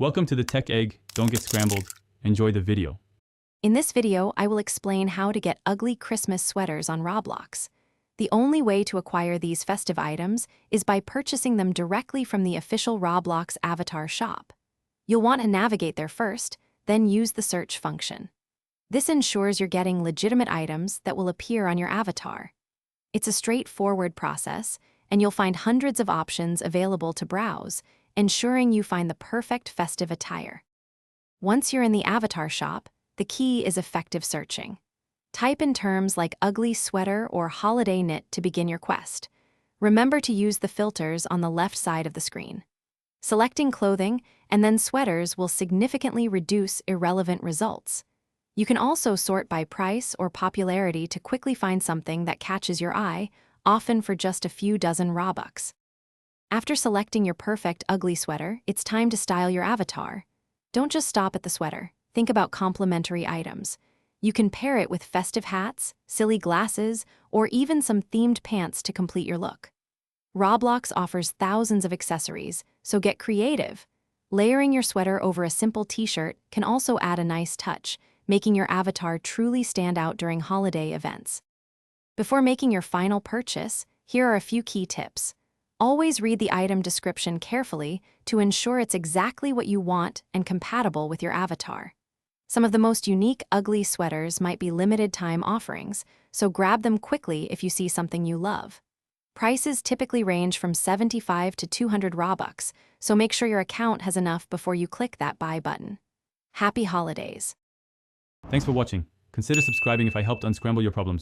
Welcome to the Tech Egg. Don't get scrambled. Enjoy the video. In this video, I will explain how to get ugly Christmas sweaters on Roblox. The only way to acquire these festive items is by purchasing them directly from the official Roblox avatar shop. You'll want to navigate there first, then use the search function. This ensures you're getting legitimate items that will appear on your avatar. It's a straightforward process, and you'll find hundreds of options available to browse, ensuring you find the perfect festive attire. Once you're in the avatar shop, the key is effective searching. Type in terms like ugly sweater or holiday knit to begin your quest. Remember to use the filters on the left side of the screen. Selecting clothing and then sweaters will significantly reduce irrelevant results. You can also sort by price or popularity to quickly find something that catches your eye, often for just a few dozen Robux. After selecting your perfect ugly sweater, it's time to style your avatar. Don't just stop at the sweater. Think about complementary items. You can pair it with festive hats, silly glasses, or even some themed pants to complete your look. Roblox offers thousands of accessories, so get creative. Layering your sweater over a simple t-shirt can also add a nice touch, making your avatar truly stand out during holiday events. Before making your final purchase, here are a few key tips. Always read the item description carefully to ensure it's exactly what you want and compatible with your avatar. Some of the most unique ugly sweaters might be limited-time offerings, so grab them quickly if you see something you love. Prices typically range from 75 to 200 Robux, so make sure your account has enough before you click that buy button. Happy holidays! Thanks for watching. Consider subscribing if I helped unscramble your problems.